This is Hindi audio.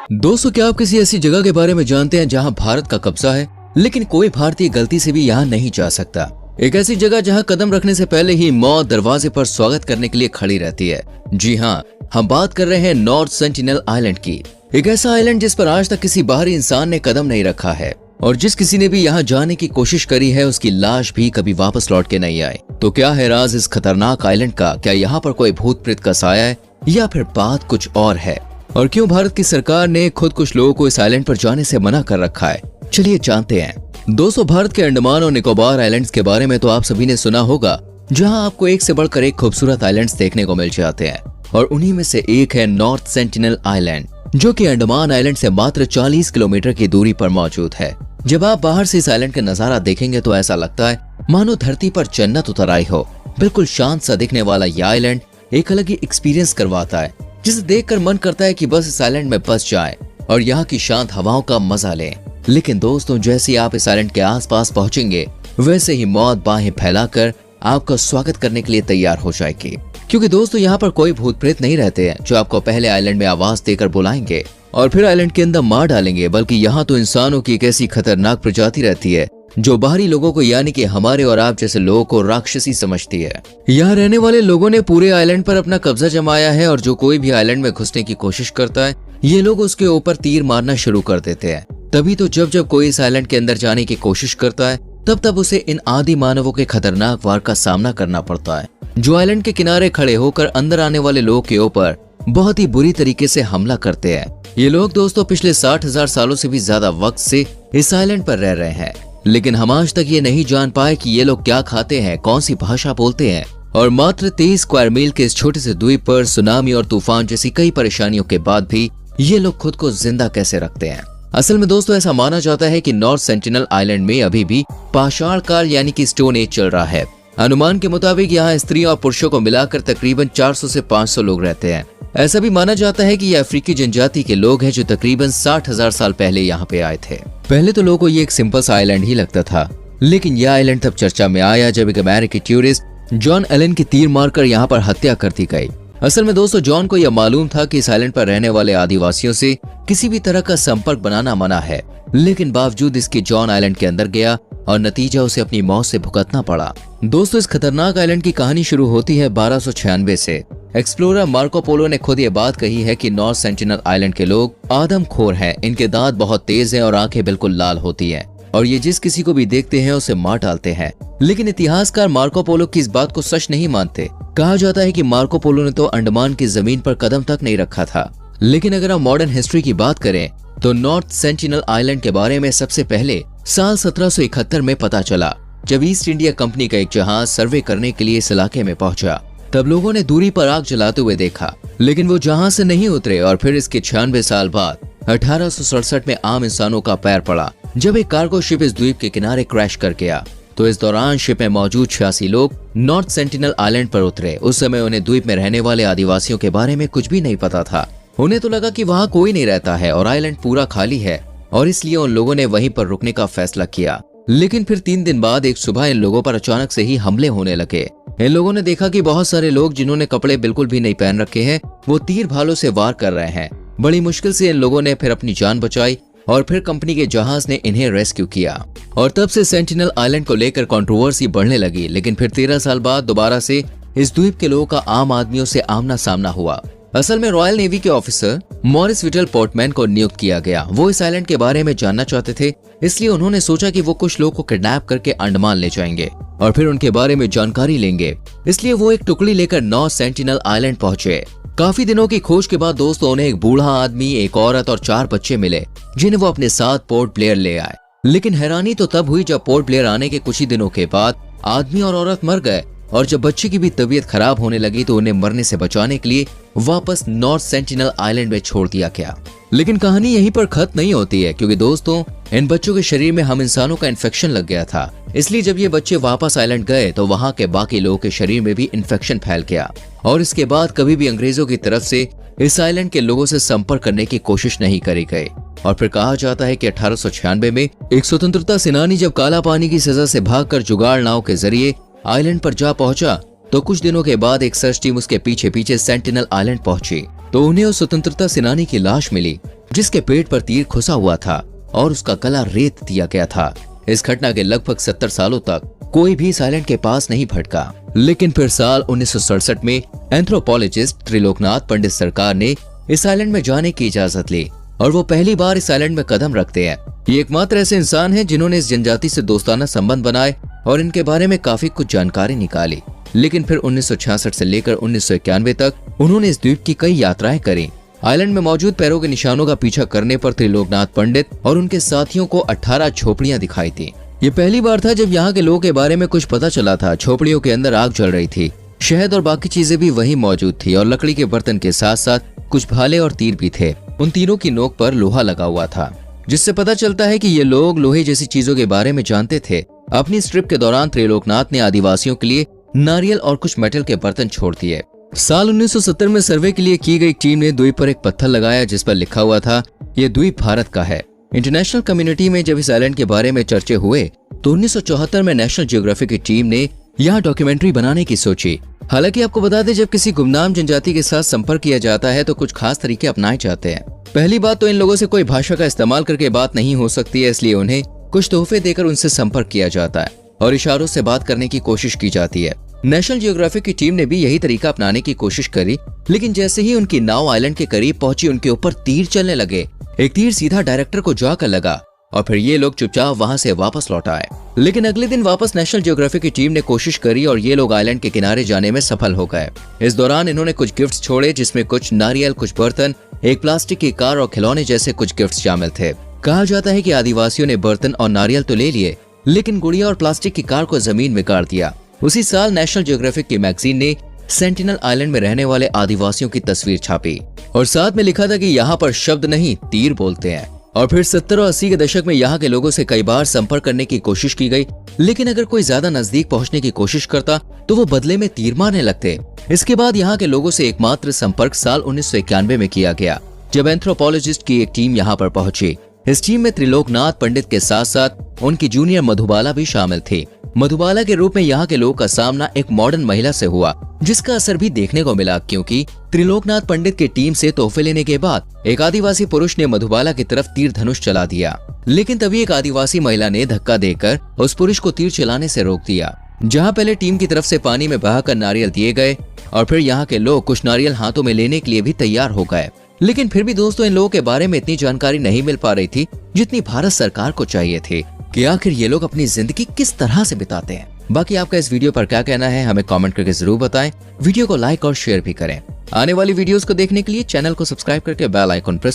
दोस्तों, क्या आप किसी ऐसी जगह के बारे में जानते हैं जहां भारत का कब्जा है, लेकिन कोई भारतीय गलती से भी यहां नहीं जा सकता। एक ऐसी जगह जहां कदम रखने से पहले ही मौत दरवाजे पर स्वागत करने के लिए खड़ी रहती है। जी हाँ, हम बात कर रहे हैं नॉर्थ सेंटिनल आइलैंड की। एक ऐसा आइलैंड जिस पर आज तक किसी बाहरी इंसान ने कदम नहीं रखा है और जिस किसी ने भी यहाँ जाने की कोशिश करी है उसकी लाश भी कभी वापस लौट के नहीं आई। तो क्या है राज इस खतरनाक आइलैंड का? क्या यहाँ पर कोई भूत प्रेत का साया है या फिर बात कुछ और है? और क्यों भारत की सरकार ने खुद कुछ लोगों को इस आइलैंड पर जाने से मना कर रखा है? चलिए जानते हैं। दोस्तों, भारत के अंडमान और निकोबार आइलैंड्स के बारे में तो आप सभी ने सुना होगा, जहां आपको एक से बढ़कर एक खूबसूरत आइलैंड्स देखने को मिल जाते हैं और उन्हीं में से एक है नॉर्थ सेंटिनल आइलैंड, जो कि अंडमान आइलैंड से मात्र 40 किलोमीटर की दूरी पर मौजूद है। जब आप बाहर से इस आइलैंड का नजारा देखेंगे तो ऐसा लगता है मानो धरती पर जन्नत उतर आई हो। बिल्कुल शांत सा दिखने वाला यह आइलैंड एक अलग ही एक्सपीरियंस करवाता है, जिसे देखकर मन करता है कि बस इस आइलैंड में बस जाएं और यहाँ की शांत हवाओं का मजा लें। लेकिन दोस्तों, जैसे ही आप इस आइलैंड के आसपास पहुंचेंगे, वैसे ही मौत बाहें फैलाकर आपका स्वागत करने के लिए तैयार हो जाएगी। क्योंकि दोस्तों, यहाँ पर कोई भूत प्रेत नहीं रहते हैं जो आपको पहले आइलैंड में आवाज देकर बुलाएंगे और फिर आइलैंड के अंदर मार डालेंगे, बल्कि यहाँ तो इंसानों की एक ऐसी खतरनाक प्रजाति रहती है जो बाहरी लोगों को यानी कि हमारे और आप जैसे लोगों को राक्षसी समझती है। यहाँ रहने वाले लोगों ने पूरे आइलैंड पर अपना कब्जा जमाया है और जो कोई भी आइलैंड में घुसने की कोशिश करता है, ये लोग उसके ऊपर तीर मारना शुरू कर देते हैं। तभी तो जब कोई इस आइलैंड के अंदर जाने की कोशिश करता है, तब उसे इन आदि मानवों के खतरनाक वार का सामना करना पड़ता है, जो आइलैंड के किनारे खड़े होकर अंदर आने वाले लोगों के ऊपर बहुत ही बुरी तरीके से हमला करते हैं। ये लोग दोस्तों पिछले 60,000 सालों से भी ज्यादा वक्त से इस आइलैंड पर रह रहे हैं, लेकिन हम आज तक ये नहीं जान पाए कि ये लोग क्या खाते हैं, कौन सी भाषा बोलते हैं और मात्र 23 स्क्वायर मील के इस छोटे से द्वीप पर सुनामी और तूफान जैसी कई परेशानियों के बाद भी ये लोग खुद को जिंदा कैसे रखते हैं। असल में दोस्तों, ऐसा माना जाता है कि नॉर्थ सेंटिनल आइलैंड में अभी भी पाषाण काल यानी कि स्टोन एज चल रहा है। अनुमान के मुताबिक यहाँ स्त्रियों और पुरुषों को मिलाकर तकरीबन 400 से 500 लोग रहते हैं। ऐसा भी माना जाता है कि ये अफ्रीकी जनजाति के लोग हैं जो तकरीबन 60,000 साल पहले यहाँ पे आए थे। पहले तो लोगों को ये एक सिंपल सा आइलैंड ही लगता था, लेकिन यह आइलैंड तब चर्चा में आया जब एक अमेरिकी टूरिस्ट जॉन एलन की तीर मारकर यहाँ पर हत्या कर दी गई। असल में दोस्तों, जॉन को यह मालूम था कि इस आइलैंड पर रहने वाले आदिवासियों से किसी भी तरह का संपर्क बनाना मना है, लेकिन बावजूद इसके जॉन आइलैंड के अंदर गया और नतीजा उसे अपनी मौत से भुगतना पड़ा। दोस्तों, इस खतरनाक आइलैंड की कहानी शुरू होती है 1296 से। एक्सप्लोरर मार्को पोलो ने खुद ये बात कही है कि नॉर्थ सेंटिनल आइलैंड के लोग आदमखोर हैं, इनके दांत बहुत तेज हैं और आंखें बिल्कुल लाल होती हैं और ये जिस किसी को भी देखते हैं उसे मार डालते हैं। लेकिन इतिहासकार मार्को पोलो की इस बात को सच नहीं मानते। कहा जाता है कि मार्को पोलो ने तो अंडमान की जमीन पर कदम तक नहीं रखा था। लेकिन अगर हम मॉडर्न हिस्ट्री की बात करें तो नॉर्थ सेंटिनल आइलैंड के बारे में सबसे पहले साल 1771 में पता चला, जब ईस्ट इंडिया कंपनी का एक जहाज सर्वे करने के लिए इस इलाके में पहुंचा। तब लोगों ने दूरी पर आग जलाते हुए देखा, लेकिन वो जहाज से नहीं उतरे और फिर इसके 96 साल बाद 1867 में आम इंसानों का पैर पड़ा, जब एक कार्गो शिप इस द्वीप के किनारे क्रैश कर गया। तो इस दौरान शिप में मौजूद 86 लोग नॉर्थ सेंटिनल आइलैंड पर उतरे। उस समय उन्हें द्वीप में रहने वाले आदिवासियों के बारे में कुछ भी नहीं पता था। उन्हें तो लगा कि वहाँ कोई नहीं रहता है और आइलैंड पूरा खाली है, और इसलिए उन लोगों ने वहीं पर रुकने का फैसला किया। लेकिन फिर 3 दिन बाद एक सुबह इन लोगों पर अचानक से ही हमले होने लगे। इन लोगों ने देखा कि बहुत सारे लोग जिन्होंने कपड़े बिल्कुल भी नहीं पहन रखे हैं, वो तीर भालों से वार कर रहे हैं। बड़ी मुश्किल से इन लोगों ने फिर अपनी जान बचाई और फिर कंपनी के जहाज ने इन्हें रेस्क्यू किया और तब से सेंटिनल आइलैंड को लेकर कंट्रोवर्सी बढ़ने लगी। लेकिन फिर 13 साल बाद दोबारा से इस द्वीप के लोगों का आम आदमियों से आमना सामना हुआ। असल में रॉयल नेवी के ऑफिसर मॉरिस विटल पोर्टमैन को नियुक्त किया गया। वो इस आइलैंड के बारे में जानना चाहते थे, इसलिए उन्होंने सोचा कि वो कुछ लोगों को किडनैप करके अंडमान ले जाएंगे और फिर उनके बारे में जानकारी लेंगे। इसलिए वो एक टुकड़ी लेकर नॉर्थ सेंटिनल आइलैंड पहुंचे। काफी दिनों की खोज के बाद दोस्तों उन्हें एक बूढ़ा आदमी, एक औरत और 4 बच्चे मिले, जिन्हें वो अपने साथ पोर्ट ब्लेयर ले आए। लेकिन हैरानी तो तब हुई जब पोर्ट ब्लेयर आने के कुछ ही दिनों के बाद आदमी और औरत मर गए और जब बच्चे की भी तबीयत खराब होने लगी तो उन्हें मरने से बचाने के लिए वापस नॉर्थ सेंटिनल आइलैंड में छोड़ दिया गया। लेकिन कहानी यहीं पर खत्म नहीं होती है, क्योंकि दोस्तों इन बच्चों के शरीर में हम इंसानों का इन्फेक्शन लग गया था। इसलिए जब ये बच्चे वापस आइलैंड गए तो वहाँ के बाकी लोगों के शरीर में भी इन्फेक्शन फैल गया और इसके बाद कभी भी अंग्रेजों की तरफ से इस आइलैंड के लोगों से संपर्क करने की कोशिश नहीं करी गई। और फिर कहा जाता है कि 1896 में एक स्वतंत्रता सेनानी जब काला पानी की सजा से भागकर जुगाड़ नाव के जरिए आइलैंड पर जा पहुंचा तो कुछ दिनों के बाद एक सर्च टीम उसके पीछे पीछे सेंटिनल आइलैंड पहुंची तो उन्हें उस स्वतंत्रता सेनानी की लाश मिली जिसके पेट पर तीर घुसा हुआ था और उसका गला रेत दिया गया था। इस घटना के लगभग 70 सालों तक कोई भी इस आइलैंड के पास नहीं भटका, लेकिन फिर साल 1967 में एंथ्रोपोलॉजिस्ट त्रिलोकनाथ पंडित सरकार ने इस आइलैंड में जाने की इजाजत ली और वो पहली बार इस आइलैंड में कदम रखते हैं। ये एकमात्र ऐसे इंसान हैं जिन्होंने इस जनजाति से दोस्ताना संबंध बनाए और इनके बारे में काफी कुछ जानकारी निकाली। लेकिन फिर 1966 से लेकर 1991 तक उन्होंने इस द्वीप की कई यात्राएं करी। आइलैंड में मौजूद पैरों के निशानों का पीछा करने पर त्रिलोकनाथ पंडित और उनके साथियों को 18 झोपड़ियां दिखाई थी। ये पहली बार था जब यहाँ के लोगों के बारे में कुछ पता चला था। झोपड़ियों के अंदर आग जल रही थी, शहद और बाकी चीजें भी वहीं मौजूद थी और लकड़ी के बर्तन के साथ साथ कुछ भाले और तीर भी थे। उन तीरों की नोक पर लोहा लगा हुआ था, जिससे पता चलता है कि ये लोग लोहे जैसी चीजों के बारे में जानते थे। अपनी इस ट्रिप के दौरान त्रिलोकनाथ ने आदिवासियों के लिए नारियल और कुछ मेटल के बर्तन छोड़ दिए। साल 1970 में सर्वे के लिए की गई टीम ने द्वीप पर एक पत्थर लगाया जिस पर लिखा हुआ था, ये द्वीप भारत का है। इंटरनेशनल कम्युनिटी में जब इस आइलैंड के बारे में चर्चे हुए तो 1974 में नेशनल ज्योग्राफिक की टीम ने यहाँ डॉक्यूमेंट्री बनाने की सोची। हालांकि आपको बता दें, जब किसी गुमनाम जनजाति के साथ संपर्क किया जाता है तो कुछ खास तरीके अपनाए जाते हैं। पहली बात तो इन लोगों से कोई भाषा का इस्तेमाल करके बात नहीं हो सकती है, इसलिए उन्हें कुछ तोहफे देकर उनसे संपर्क किया जाता है और इशारों से बात करने की कोशिश की जाती है। नेशनल ज्योग्राफिक की टीम ने भी यही तरीका अपनाने की कोशिश करी, लेकिन जैसे ही उनकी नाव आइलैंड के करीब पहुंची उनके ऊपर तीर चलने लगे। एक तीर सीधा डायरेक्टर को जाकर लगा और फिर ये लोग चुपचाप वहां से वापस लौट आए। लेकिन अगले दिन वापस नेशनल ज्योग्राफिक की टीम ने कोशिश करी और ये लोग आइलैंड के किनारे जाने में सफल हो गए। इस दौरान इन्होंने कुछ गिफ्ट्स छोड़े, जिसमें कुछ नारियल, कुछ बर्तन, एक प्लास्टिक की कार और खिलौने जैसे कुछ गिफ्ट्स शामिल थे। कहा जाता है कि आदिवासियों ने बर्तन और नारियल तो ले लिए, लेकिन गुड़िया और प्लास्टिक की कार को जमीन में गाड़ दिया। उसी साल नेशनल ज्योग्राफिक की मैगजीन ने सेंटिनल आइलैंड में रहने वाले आदिवासियों की तस्वीर छापी और साथ में लिखा था कि यहाँ पर शब्द नहीं तीर बोलते हैं। और फिर 70 और 80 के दशक में यहाँ के लोगों से कई बार संपर्क करने की कोशिश की गई, लेकिन अगर कोई ज्यादा नजदीक पहुँचने की कोशिश करता तो वो बदले में तीर मारने लगते। इसके बाद यहाँ के लोगों से एकमात्र संपर्क साल 1991 में किया गया, जब एंथ्रोपोलॉजिस्ट की एक टीम यहाँ पर पहुंची। इस टीम में त्रिलोकनाथ पंडित के साथ साथ उनकी जूनियर मधुबाला भी शामिल थी। मधुबाला के रूप में यहाँ के लोगों का सामना एक मॉडर्न महिला से हुआ, जिसका असर भी देखने को मिला, क्योंकि त्रिलोकनाथ पंडित की टीम से तोहफे लेने के बाद एक आदिवासी पुरुष ने मधुबाला की तरफ तीर धनुष चला दिया। लेकिन तभी एक आदिवासी महिला ने धक्का देकर उस पुरुष को तीर चलाने से रोक दिया। जहाँ पहले टीम की तरफ से पानी में बहाकर नारियल दिए गए और फिर यहाँ के लोग कुछ नारियल हाथों में लेने के लिए भी तैयार हो गए, लेकिन फिर भी दोस्तों इन लोगों के बारे में इतनी जानकारी नहीं मिल पा रही थी जितनी भारत सरकार को चाहिए थी कि आखिर ये लोग अपनी जिंदगी किस तरह से बिताते हैं। बाकी आपका इस वीडियो पर क्या कहना है हमें कमेंट करके जरूर बताएं। वीडियो को लाइक और शेयर भी करें। आने वाली वीडियोस को देखने के लिए चैनल को सब्सक्राइब करके बेल आइकन प्रेस